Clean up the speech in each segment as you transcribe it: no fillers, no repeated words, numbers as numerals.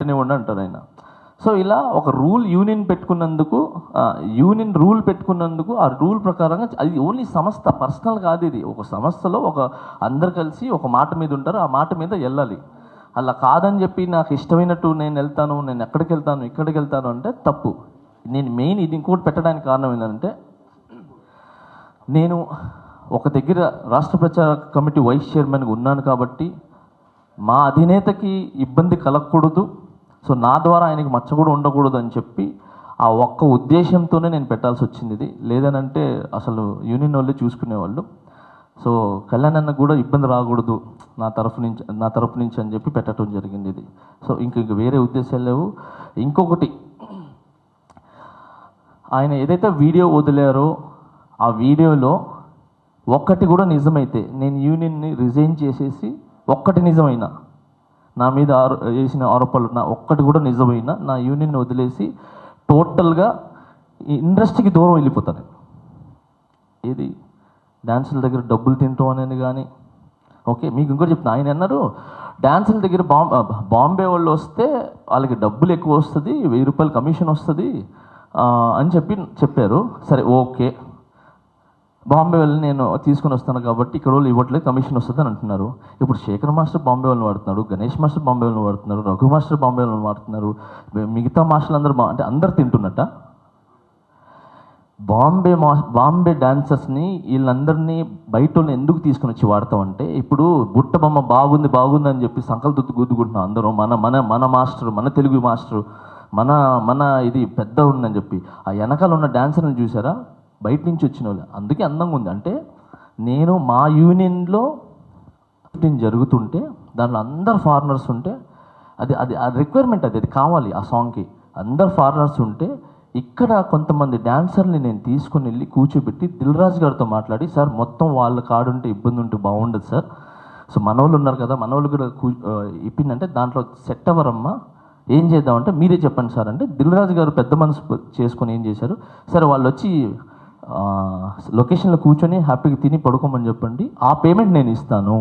పెట్టనివ్వండి అంటారు ఆయన. సో ఇలా ఒక యూనియన్ రూల్ పెట్టుకున్నందుకు ఆ రూల్ ప్రకారంగా అది ఓన్లీ సంస్థ పర్సనల్ కాదు, ఇది ఒక సంస్థలో అందరు కలిసి ఒక మాట మీద ఉంటారు, ఆ మాట మీద వెళ్ళాలి. అలా కాదని చెప్పి నాకు ఇష్టమైనట్టు నేను వెళ్తాను, నేను ఇక్కడికి వెళ్తాను అంటే తప్పు. నేను మెయిన్ ఇది ఇంకోటి పెట్టడానికి కారణం ఏంటంటే, నేను ఒక దగ్గర రాష్ట్ర ప్రచార కమిటీ వైస్ చైర్మన్గా ఉన్నాను కాబట్టి మా అధినేతకి ఇబ్బంది కలగకూడదు, సో నా ద్వారా ఆయనకి మచ్చ కూడా ఉండకూడదు అని చెప్పి ఆ ఒక్క ఉద్దేశంతోనే నేను పెట్టాల్సి వచ్చింది ఇది. లేదనంటే అసలు యూనియన్ వాళ్ళే చూసుకునేవాళ్ళు. సో కళ్యాణ్ అన్న కూడా ఇబ్బంది రాకూడదు నా తరఫు నుంచి అని చెప్పి పెట్టడం జరిగింది ఇది. సో ఇంక వేరే ఉద్దేశాలు లేవు. ఇంకొకటి, ఆయన ఏదైతే వీడియో వదిలారో ఆ వీడియోలో ఒక్కటి కూడా నిజమైతే, నేను యూనియన్ని రిజైన్ చేసేసి ఒక్కటి నిజమైనా, నా మీద వేసిన ఆరోపణలు ఒక్కటి కూడా నిజమైనా, నా యూనియన్ని వదిలేసి టోటల్గా ఇండస్ట్రీకి దూరం వెళ్ళిపోతాను. ఇది డ్యాన్సుల దగ్గర డబ్బులు తింటాం అనేది కానీ, ఓకే మీకు ఇంకోటి చెప్తాను, ఆయన అన్నారు డ్యాన్సుల దగ్గర బాంబే వాళ్ళు వస్తే వాళ్ళకి డబ్బులు ఎక్కువ వస్తుంది, 1000 రూపాయలు కమిషన్ వస్తుంది అని చెప్పారు. సరే ఓకే, బాంబే వాళ్ళని నేను తీసుకుని వస్తాను కాబట్టి ఇక్కడ వాళ్ళు ఇవ్వట్లేదు, కమిషన్ వస్తుంది అని అంటున్నారు. ఇప్పుడు శేఖర్ మాస్టర్ బాంబే వాళ్ళని వాడుతున్నాడు, గణేష్ మాస్టర్ బాంబే వాళ్ళని వాడుతున్నారు, రఘు మాస్టర్ బాంబే వాళ్ళని వాడుతున్నారు, మిగతా మాస్టర్లు అందరూ అంటే అందరు తింటున్నట్ట. బాంబే డాన్సర్స్ని వీళ్ళందరినీ బయట వాళ్ళని ఎందుకు తీసుకుని వచ్చి వాడతామంటే, ఇప్పుడు బుట్ట బొమ్మ బాగుంది అని చెప్పి సంకల్ గుద్దుకుంటున్నాం అందరూ, మన మాస్టర్, మన తెలుగు మాస్టర్, మన ఇది పెద్ద ఉందని చెప్పి. ఆ వెనకాల ఉన్న డాన్సర్ని చూసారా, బయట నుంచి వచ్చిన వాళ్ళు, అందుకే అందంగా ఉంది. అంటే నేను మా యూనియన్లో జరుగుతుంటే దాంట్లో అందరు ఫారినర్స్ ఉంటే అది రిక్వైర్మెంట్, అది కావాలి ఆ సాంగ్కి, అందరు ఫారినర్స్ ఉంటే ఇక్కడ కొంతమంది డాన్సర్ని నేను తీసుకుని వెళ్ళి కూర్చోబెట్టి దిల్ రాజు గారితో మాట్లాడి, సార్ మొత్తం వాళ్ళ కాడుంటే ఇబ్బంది ఉంటే బాగుండదు సార్, సో మనోళ్ళు ఉన్నారు కదా, మనోళ్ళు కూడా ఇప్పిందంటే దాంట్లో సెట్ అవ్వరమ్మా, ఏం చేద్దామంటే మీరే చెప్పండి సార్ అంటే, దిల్ రాజు గారు పెద్ద మనసు చేసుకొని ఏం చేశారు, సరే వాళ్ళు వచ్చి లొకేషన్లో కూర్చొని హ్యాపీగా తిని పడుకోమని చెప్పండి, ఆ పేమెంట్ నేను ఇస్తాను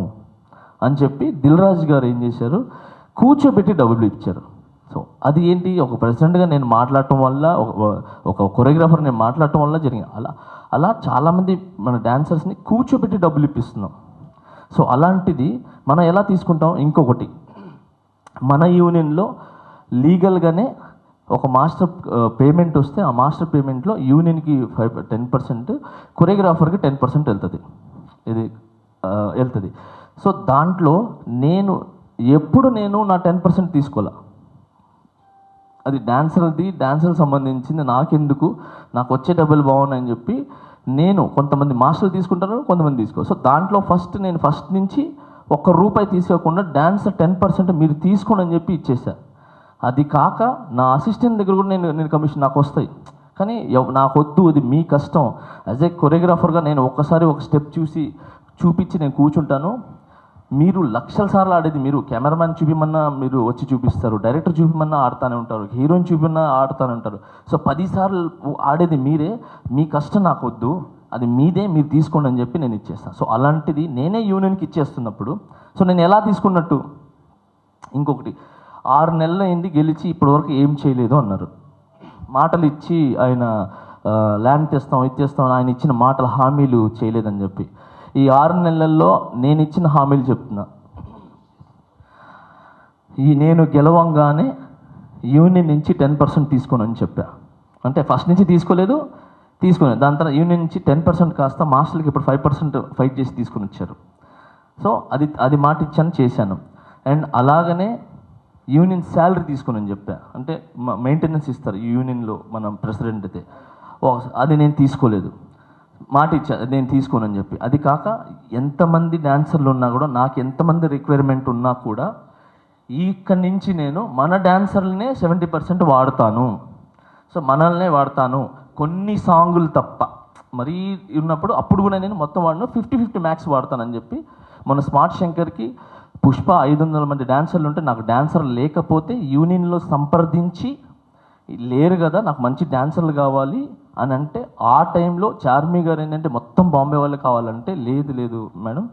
అని చెప్పి దిల్ రాజు గారు ఏం చేశారు, కూర్చోబెట్టి డబ్బులు ఇచ్చారు. సో అది ఏంటి, ఒక ప్రెసిడెంట్గా నేను మాట్లాడటం వల్ల, ఒక కొరియోగ్రాఫర్ నేను మాట్లాడటం వల్ల జరిగింది. అలా చాలామంది మన డాన్సర్స్ని కూర్చోబెట్టి డబ్బులు ఇప్పిస్తున్నాం. సో అలాంటిది మనం ఎలా తీసుకుంటాం. ఇంకొకటి, మన యూనియన్లో లీగల్గానే ఒక మాస్టర్ పేమెంట్ వస్తే ఆ మాస్టర్ పేమెంట్లో యూనియన్కి 10%, కొరియోగ్రాఫర్కి 10% వెళ్తుంది, ఇది వెళ్తుంది. సో దాంట్లో ఎప్పుడు నేను నా 10% తీసుకోవాలా, అది డాన్సర్కి సంబంధించింది, నాకెందుకు, నాకు వచ్చే డబ్బులు బాగున్నాయని చెప్పి నేను, కొంతమంది మాస్టర్లు తీసుకుంటారు, కొంతమంది తీసుకో. సో దాంట్లో నేను ఫస్ట్ నుంచి ₹1 తీసుకోకుండా డాన్సర్ 10% మీరు తీసుకోండి అని చెప్పి ఇచ్చేసాను. అది కాక నా అసిస్టెంట్ దగ్గర కూడా నేను కమిషన్ నాకు వస్తాయి, కానీ నాకు వద్దు, అది మీ కష్టం. యాజ్ ఏ కొరియోగ్రాఫర్గా నేను ఒక్కసారి ఒక స్టెప్ చూపించి నేను కూర్చుంటాను. మీరు లక్షల సార్లు ఆడేది మీరు, కెమెరామ్యాన్ చూపిమన్నా మీరు వచ్చి చూపిస్తారు, డైరెక్టర్ చూపిమన్నా ఆడుతూనే ఉంటారు, హీరోయిన్ చూపిమన్నా ఆడుతూనే ఉంటారు. సో 10 సార్లు ఆడేది మీరే, మీ కష్టం నాకు వద్దు, అది మీదే, మీరు తీసుకోండి అని చెప్పి నేను ఇచ్చేస్తాను. సో అలాంటిది నేనే యూనియన్కి ఇచ్చేస్తున్నప్పుడు సో నేను ఎలా తీసుకున్నట్టు. ఇంకొకటి, 6 నెలలు అయింది గెలిచి ఇప్పటివరకు ఏం చేయలేదు అన్నారు. మాటలు ఇచ్చి ఆయన ల్యాండ్ తెస్తాం ఆయన ఇచ్చిన మాటలు హామీలు చేయలేదని చెప్పి, ఈ 6 నెలల్లో నేను ఇచ్చిన హామీలు చెప్తున్నా. నేను గెలవంగానే యూనియన్ నుంచి 10% తీసుకోనని చెప్పా. అంటే ఫస్ట్ నుంచి తీసుకునే దాని తర్వాత యూనియన్ నుంచి 10% కాస్త మాస్టర్లకి ఇప్పుడు 5% ఫైట్ చేసి తీసుకుని వచ్చారు. సో అది మాట ఇచ్చాను, చేశాను. అండ్ అలాగనే యూనియన్ శాలరీ తీసుకుని చెప్పా. అంటే మెయింటెనెన్స్ ఇస్తారు ఈ యూనియన్లో మనం ప్రెసిడెంట్ అయితే, అది నేను తీసుకోలేదు, మాట ఇచ్చా నేను తీసుకోనని చెప్పి. అది కాక ఎంతమంది డాన్సర్లు ఉన్నా కూడా, నాకు ఎంతమంది రిక్వైర్మెంట్ ఉన్నా కూడా ఇక్కడి నుంచి నేను మన డాన్సర్లనే 70% వాడతాను. సో మనల్నే వాడతాను, కొన్ని సాంగులు తప్ప మరీ ఉన్నప్పుడు అప్పుడు కూడా నేను మొత్తం వాడిన 50-50 మ్యాక్స్ వాడతానని చెప్పి. మన స్మార్ట్ శంకర్కి పుష్ప 500 మంది డాన్సర్లు ఉంటే, నాకు డాన్సర్ లేకపోతే యూనియన్లో సంప్రదించి లేరు కదా, నాకు మంచి డాన్సర్లు కావాలి అని అంటే, ఆ టైంలో చార్మి గారు ఏంటంటే మొత్తం బాంబే వాళ్ళు కావాలంటే, లేదు మేడం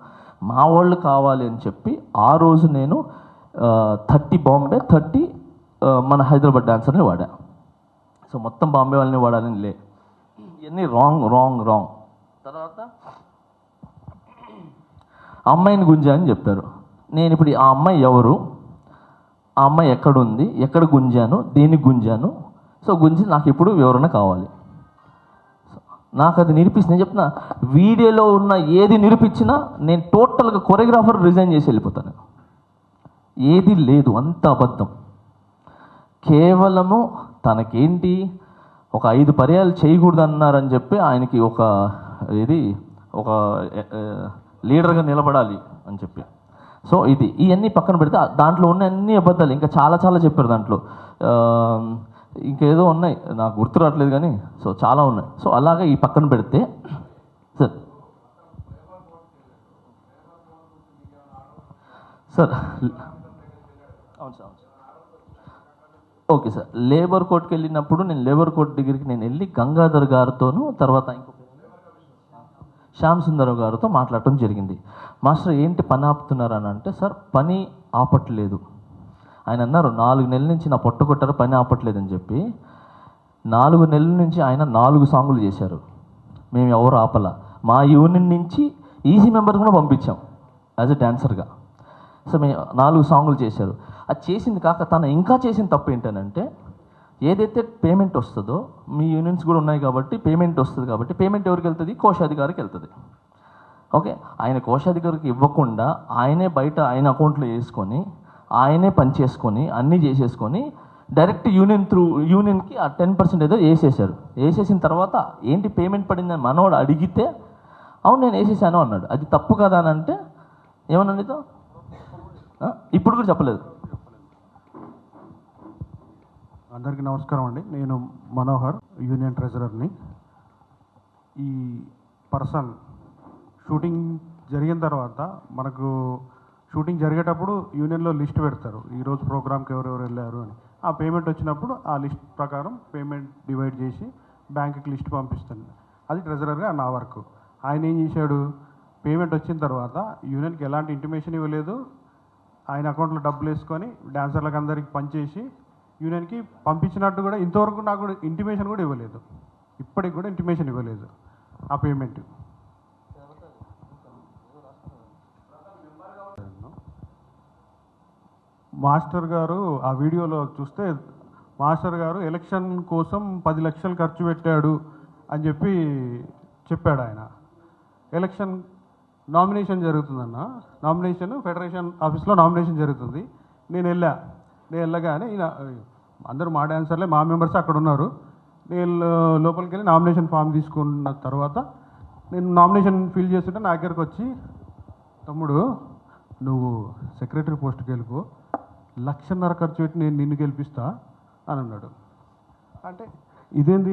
మా వాళ్ళు కావాలి అని చెప్పి ఆ రోజు నేను 30 బాంబే 30 మన హైదరాబాద్ డాన్సర్ని వాడా. సో మొత్తం బాంబే వాళ్ళని వాడాలని లే, ఇవన్నీ రాంగ్ రాంగ్ రాంగ్. తర్వాత అమ్మాయిని గుంజా అని చెప్పారు. నేను ఇప్పుడు ఆ అమ్మాయి ఎవరు, ఆ అమ్మాయి ఎక్కడుంది, ఎక్కడ గుంజాను, దేనికి గుంజాను, సో గుంజి నాకు ఇప్పుడు వివరణ కావాలి. నాకు అది నిరూపిస్తే, నేను చెప్తున్నా, వీడియోలో ఉన్న ఏది నిరూపించినా నేను టోటల్గా కొరియోగ్రాఫర్ రిజైన్ చేసి వెళ్ళిపోతాను. ఏది లేదు, అంత అబద్ధం. కేవలము తనకేంటి ఒక 5 పర్యాలు చేయకూడదు అన్నారని చెప్పి ఆయనకి ఒక లీడర్గా నిలబడాలి అని చెప్పి. సో ఇవన్నీ పక్కన పెడితే దాంట్లో ఉన్న అన్ని అబద్ధాలు, ఇంకా చాలా చాలా చెప్పారు దాంట్లో. ఇంకేదో ఉన్నాయి, నాకు గుర్తు రావట్లేదు కానీ, సో చాలా ఉన్నాయి. సో అలాగే ఈ పక్కన పెడితే సార్ అవును సార్, ఓకే సార్. లేబర్ కోర్టుకి వెళ్ళినప్పుడు నేను లేబర్ కోర్టు దగ్గరికి నేను వెళ్ళి గంగాధర్ గారితోనూ తర్వాత ఇంకొక శ్యామ్ సుందరరావు గారితో మాట్లాడటం జరిగింది. మాస్టర్ ఏంటి పని ఆపుతున్నారు అని అంటే, సార్ పని ఆపట్లేదు. ఆయన అన్నారు 4 నెలల నుంచి నా పొట్ట కొట్టారు, పని ఆపట్లేదని చెప్పి. 4 నెలల నుంచి ఆయన 4 సాంగులు చేశారు, మేము ఎవరు ఆపల. మా యూనియన్ నుంచి ఈసీ మెంబర్ కూడా పంపించాం యాజ్ ఎ డాన్సర్గా. సో మేము 4 సాంగులు చేశారు. అది చేసింది కాక తను ఇంకా చేసిన తప్పు ఏంటనంటే, ఏదైతే పేమెంట్ వస్తుందో, మీ యూనియన్స్ కూడా ఉన్నాయి కాబట్టి పేమెంట్ వస్తుంది కాబట్టి, పేమెంట్ ఎవరికి వెళ్తుంది, కోశాధికారికి వెళ్తుంది. ఓకే, ఆయన కోశాధికారికి ఇవ్వకుండా ఆయనే బయట ఆయన అకౌంట్లో వేసుకొని ఆయనే పని చేసుకొని అన్నీ చేసేసుకొని డైరెక్ట్ యూనియన్కి ఆ 10% ఏదో వేసేసారు. వేసేసిన తర్వాత ఏంటి పేమెంట్ పడిందని మనవాడు అడిగితే, అవును నేను వేసేసాను అన్నాడు. అది తప్పు కదా అని అంటే ఏమన్నా నీతో ఇప్పుడు కూడా చెప్పలేదు. అందరికీ నమస్కారం అండి. నేను మనోహర్, యూనియన్ ట్రెజరర్ని. ఈ పర్సన్ షూటింగ్ జరిగిన తర్వాత మనకు షూటింగ్ జరిగేటప్పుడు యూనియన్లో లిస్ట్ పెడతారు, ఈరోజు ప్రోగ్రామ్కి ఎవరెవరు వెళ్ళారు అని. ఆ పేమెంట్ వచ్చినప్పుడు ఆ లిస్ట్ ప్రకారం పేమెంట్ డివైడ్ చేసి బ్యాంకుకి లిస్ట్ పంపిస్తాను. అది ట్రెజరర్గా నా వర్క్. ఆయన ఏం చేశాడు, పేమెంట్ వచ్చిన తర్వాత యూనియన్కి ఎలాంటి ఇంటిమేషన్ ఇవ్వలేదు, ఆయన అకౌంట్లో డబ్బులు వేసుకొని డాన్సర్లకు అందరికి పనిచేసి యూనియన్కి పంపించినట్టు కూడా ఇంతవరకు నాకు కూడా ఇంటిమేషన్ కూడా ఇవ్వలేదు. ఇప్పటికి కూడా ఇంటిమేషన్ ఇవ్వలేదు ఆ పేమెంట్. మాస్టర్ గారు ఆ వీడియోలో చూస్తే, మాస్టర్ గారు ఎలక్షన్ కోసం 10 లక్షలు ఖర్చు పెట్టాడు అని చెప్పి చెప్పాడు ఆయన. ఎలక్షన్ నామినేషన్ జరుగుతుందన్న, నామినేషన్ ఫెడరేషన్ ఆఫీస్లో నామినేషన్ జరుగుతుంది. నేను వెళ్ళగానే ఈయన అందరూ మా డాన్సర్లే, మా మెంబర్స్ అక్కడ ఉన్నారు. నేను లోపలికి వెళ్ళి నామినేషన్ ఫామ్ తీసుకున్న తర్వాత నేను నామినేషన్ ఫిల్ చేస్తుంటే నా దగ్గరకు వచ్చి, తమ్ముడు నువ్వు సెక్రటరీ పోస్ట్కి వెళ్ళిపో, 1,50,000 ఖర్చు పెట్టి నేను నిన్ను గెలిపిస్తా అని అన్నాడు. అంటే ఇదేంది